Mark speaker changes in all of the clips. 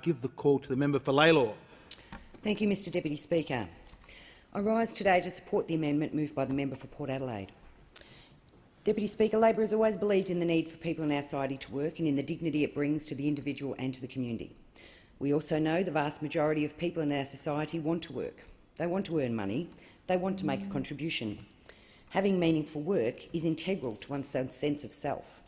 Speaker 1: give the call to the member for Lalor.
Speaker 2: Thank you, Mr Deputy Speaker. I rise today to support the amendment moved by the member for Port Adelaide. Deputy Speaker, Labor has always believed in the need for people in our society to work and in the dignity it brings to the individual and to the community. We also know the vast majority of people in our society want to work. They want to earn money. They want to make a contribution. Having meaningful work is integral to one's sense of self.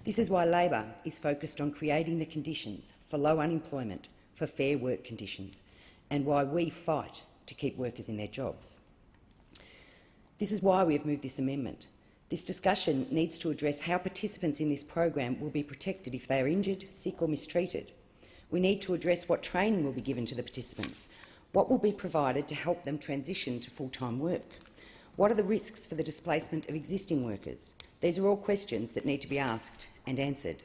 Speaker 2: This is why Labor is focused on creating the conditions for low unemployment, for fair work conditions, and why we fight to keep workers in their jobs. This is why we have moved this amendment. This discussion needs to address how participants in this program will be protected if they are injured, sick or mistreated. We need to address what training will be given to the participants, what will be provided to help them transition to full-time work, what are the risks for the displacement of existing workers. These are all questions that need to be asked and answered.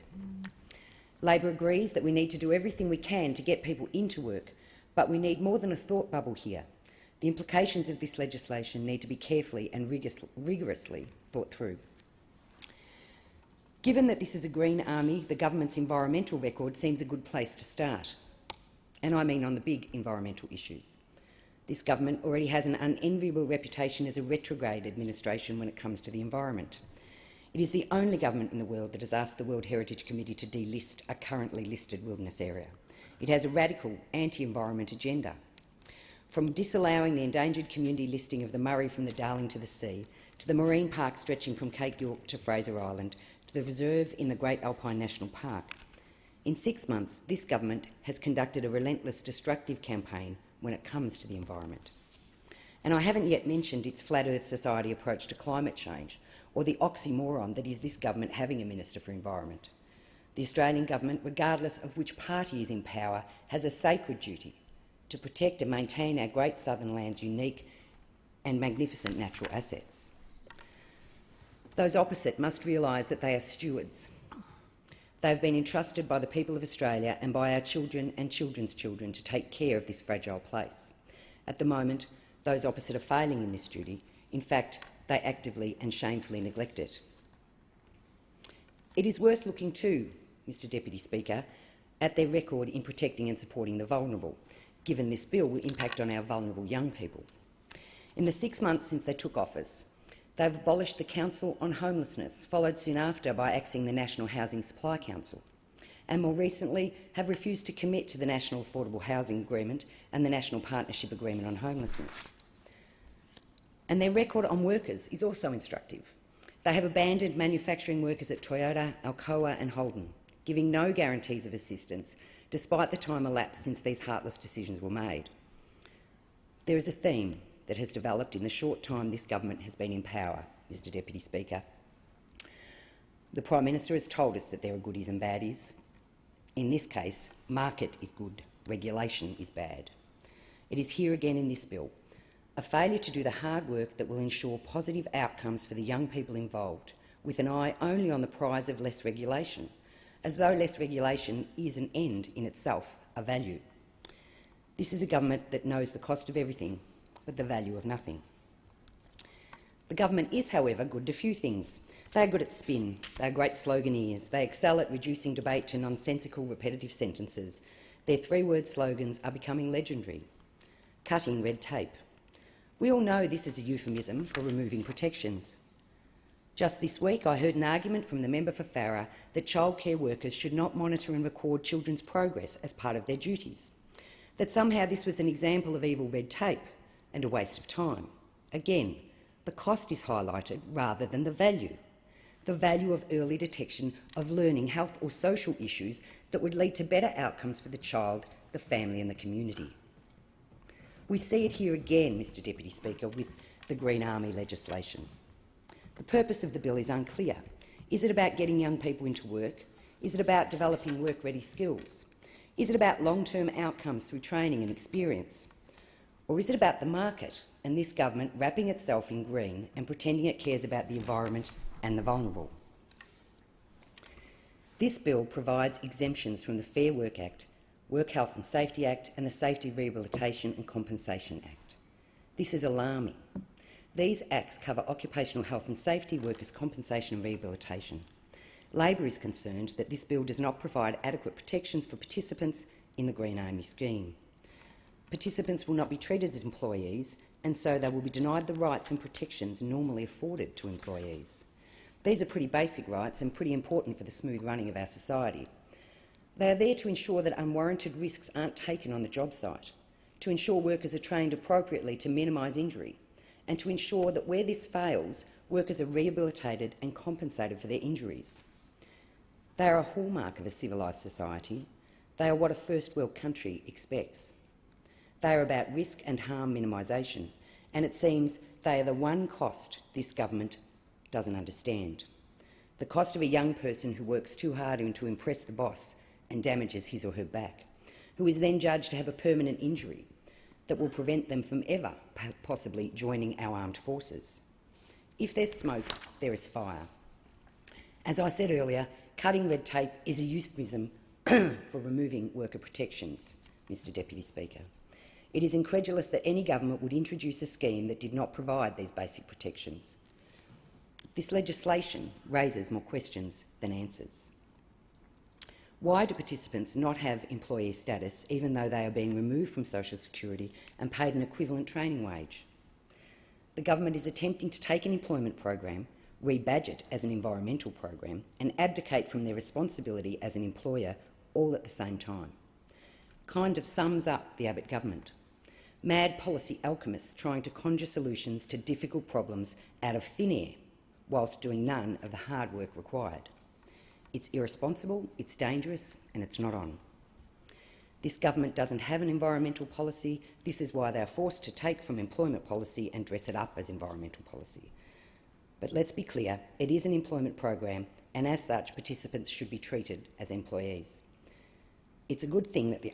Speaker 2: Labor agrees that we need to do everything we can to get people into work, but we need more than a thought bubble here. The implications of this legislation need to be carefully and rigorously thought through. Given that this is a green army, the government's environmental record seems a good place to start. And I mean on the big environmental issues. This government already has an unenviable reputation as a retrograde administration when it comes to the environment. It is the only government in the world that has asked the World Heritage Committee to delist a currently listed wilderness area. It has a radical anti-environment agenda. From disallowing the endangered community listing of the Murray from the Darling to the sea, to the marine park stretching from Cape York to Fraser Island, to the reserve in the Great Alpine National Park. In 6 months, this government has conducted a relentless destructive campaign when it comes to the environment. And I haven't yet mentioned its Flat Earth Society approach to climate change, or the oxymoron that is this government having a Minister for Environment. The Australian government, regardless of which party is in power, has a sacred duty to protect and maintain our great southern land's unique and magnificent natural assets. Those opposite must realise that they are stewards. They have been entrusted by the people of Australia and by our children and children's children to take care of this fragile place. At the moment, those opposite are failing in this duty. In fact, they actively and shamefully neglect it. It is worth looking too, Mr Deputy Speaker, at their record in protecting and supporting the vulnerable, given this bill will impact on our vulnerable young people. In the 6 months since they took office, they have abolished the Council on Homelessness, followed soon after by axing the National Housing Supply Council, and more recently have refused to commit to the National Affordable Housing Agreement and the National Partnership Agreement on Homelessness. And their record on workers is also instructive. They have abandoned manufacturing workers at Toyota, Alcoa and Holden, giving no guarantees of assistance, despite the time elapsed since these heartless decisions were made. There is a theme that has developed in the short time this government has been in power, Mr Deputy Speaker. The Prime Minister has told us that there are goodies and baddies. In this case, market is good, regulation is bad. It is here again in this bill, a failure to do the hard work that will ensure positive outcomes for the young people involved, with an eye only on the prize of less regulation, as though less regulation is an end in itself, a value. This is a government that knows the cost of everything, but the value of nothing. The government is, however, good at a few things. They are good at spin, they are great sloganeers, they excel at reducing debate to nonsensical, repetitive sentences. Their three-word slogans are becoming legendary. Cutting red tape. We all know this is a euphemism for removing protections. Just this week, I heard an argument from the member for Farrer that childcare workers should not monitor and record children's progress as part of their duties, that somehow this was an example of evil red tape and a waste of time. Again, the cost is highlighted rather than the value of early detection of learning, health or social issues that would lead to better outcomes for the child, the family and the community. We see it here again, Mr Deputy Speaker, with the Green Army legislation. The purpose of the bill is unclear. Is it about getting young people into work? Is it about developing work-ready skills? Is it about long-term outcomes through training and experience? Or is it about the market and this government wrapping itself in green and pretending it cares about the environment and the vulnerable? This bill provides exemptions from the Fair Work Act, Work Health and Safety Act and the Safety Rehabilitation and Compensation Act. This is alarming. These acts cover occupational health and safety, workers' compensation and rehabilitation. Labor is concerned that this bill does not provide adequate protections for participants in the Green Army scheme. Participants will not be treated as employees, and so they will be denied the rights and protections normally afforded to employees. These are pretty basic rights and pretty important for the smooth running of our society. They are there to ensure that unwarranted risks aren't taken on the job site, to ensure workers are trained appropriately to minimise injury, and to ensure that where this fails, workers are rehabilitated and compensated for their injuries. They are a hallmark of a civilised society. They are what a first world country expects. They are about risk and harm minimisation, and it seems they are the one cost this government doesn't understand. The cost of a young person who works too hard to impress the boss and damages his or her back, who is then judged to have a permanent injury that will prevent them from ever possibly joining our armed forces. If there's smoke, there is fire. As I said earlier, cutting red tape is a euphemism for removing worker protections, Mr Deputy Speaker. It is incredulous that any government would introduce a scheme that did not provide these basic protections. This legislation raises more questions than answers. Why do participants not have employee status even though they are being removed from social security and paid an equivalent training wage? The government is attempting to take an employment program, rebadge it as an environmental program, and abdicate from their responsibility as an employer all at the same time. Kind of sums up the Abbott government. Mad policy alchemists trying to conjure solutions to difficult problems out of thin air whilst doing none of the hard work required. It's irresponsible, it's dangerous, and it's not on. This government doesn't have an environmental policy. This is why they are forced to take from employment policy and dress it up as environmental policy. But let's be clear, it is an employment program, and as such, participants should be treated as employees. It's a good thing that the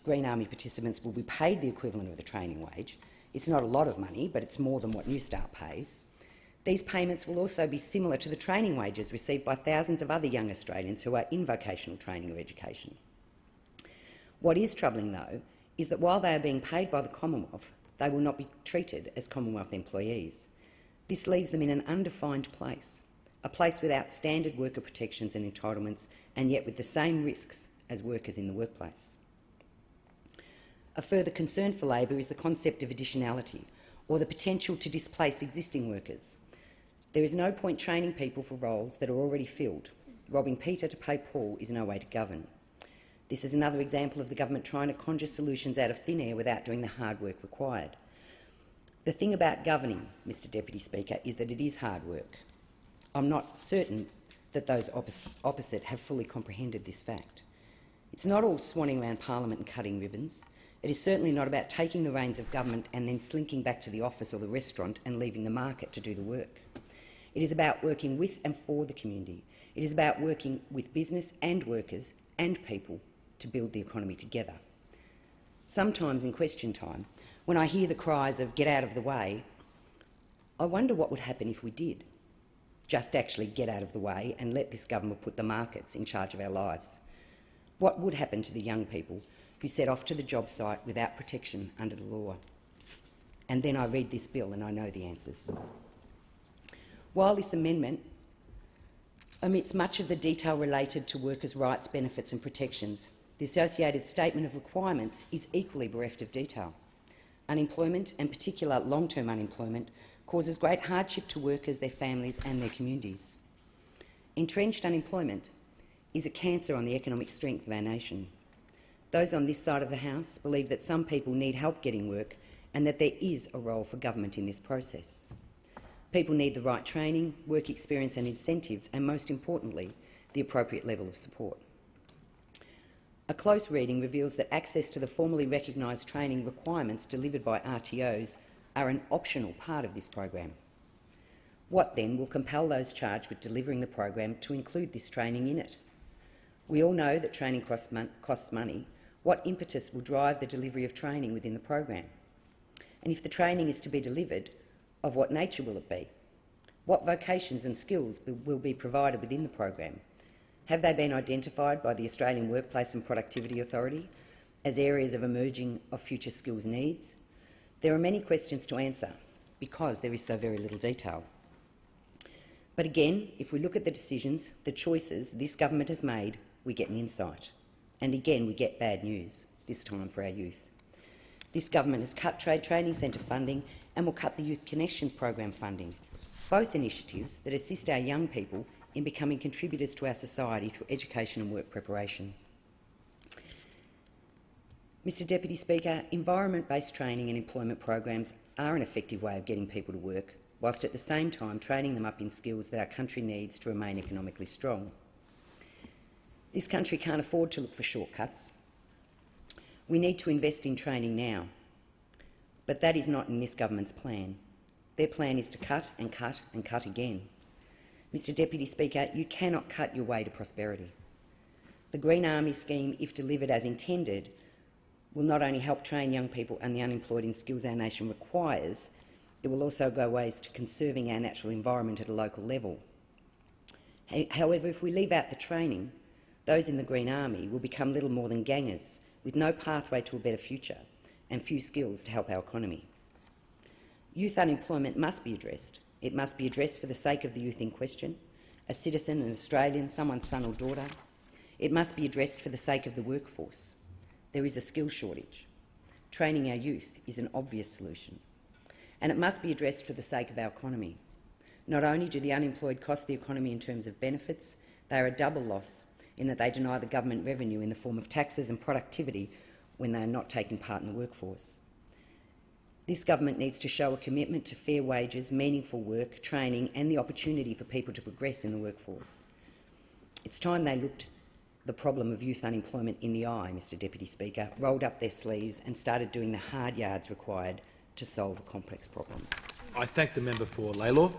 Speaker 2: Green Army participants will be paid the equivalent of the training wage. It's not a lot of money, but it's more than what New Start pays. These payments will also be similar to the training wages received by thousands of other young Australians who are in vocational training or education. What is troubling, though, is that while they are being paid by the Commonwealth, they will not be treated as Commonwealth employees. This leaves them in an undefined place, a place without standard worker protections and entitlements, and yet with the same risks as workers in the workplace. A further concern for Labor is the concept of additionality, or the potential to displace existing workers. There is no point training people for roles that are already filled. Robbing Peter to pay Paul is no way to govern. This is another example of the government trying to conjure solutions out of thin air without doing the hard work required. The thing about governing, Mr Deputy Speaker, is that it is hard work. I'm not certain that those opposite have fully comprehended this fact. It's not all swanning around Parliament and cutting ribbons. It is certainly not about taking the reins of government and then slinking back to the office or the restaurant and leaving the market to do the work. It is about working with and for the community. It is about working with business and workers and people to build the economy together. Sometimes in question time, when I hear the cries of "get out of the way," I wonder what would happen if we did just actually get out of the way and let this government put the markets in charge of our lives. What would happen to the young people who set off to the job site without protection under the law? And then I read this bill and I know the answers. While this amendment omits much of the detail related to workers' rights, benefits and protections, the associated statement of requirements is equally bereft of detail. Unemployment, and particular long-term unemployment, causes great hardship to workers, their families and their communities. Entrenched unemployment is a cancer on the economic strength of our nation. Those on this side of the House believe that some people need help getting work and that there is a role for government in this process. People need the right training, work experience and incentives, and most importantly, the appropriate level of support. A close reading reveals that access to the formally recognised training requirements delivered by RTOs are an optional part of this program. What then will compel those charged with delivering the program to include this training in it? We all know that training costs money. What impetus will drive the delivery of training within the program? And if the training is to be delivered, of what nature will it be? What vocations and skills will be provided within the program? Have they been identified by the Australian Workplace and Productivity Authority as areas of emerging of future skills needs? There are many questions to answer because there is so very little detail. But again, if we look at the decisions, the choices this government has made, we get an insight. And again, we get bad news, this time for our youth. This government has cut Trade Training Centre funding and will cut the Youth Connections program funding, both initiatives that assist our young people in becoming contributors to our society through education and work preparation. Mr Deputy Speaker, environment-based training and employment programs are an effective way of getting people to work, whilst at the same time training them up in skills that our country needs to remain economically strong. This country can't afford to look for shortcuts. We need to invest in training now, but that is not in this government's plan. Their plan is to cut and cut and cut again. Mr Deputy Speaker, you cannot cut your way to prosperity. The Green Army scheme, if delivered as intended, will not only help train young people and the unemployed in skills our nation requires, it will also go ways to conserving our natural environment at a local level. However, if we leave out the training, those in the Green Army will become little more than gangers with no pathway to a better future and few skills to help our economy. Youth unemployment must be addressed. It must be addressed for the sake of the youth in question, a citizen, an Australian, someone's son or daughter. It must be addressed for the sake of the workforce. There is a skills shortage. Training our youth is an obvious solution. And it must be addressed for the sake of our economy. Not only do the unemployed cost the economy in terms of benefits, they are a double loss in that they deny the government revenue in the form of taxes and productivity when they are not taking part in the workforce. This government needs to show a commitment to fair wages, meaningful work, training and the opportunity for people to progress in the workforce. It's time they looked the problem of youth unemployment in the eye, Mr Deputy Speaker, rolled up their sleeves and started doing the hard yards required to solve a complex problem.
Speaker 1: I thank the member for Lalor.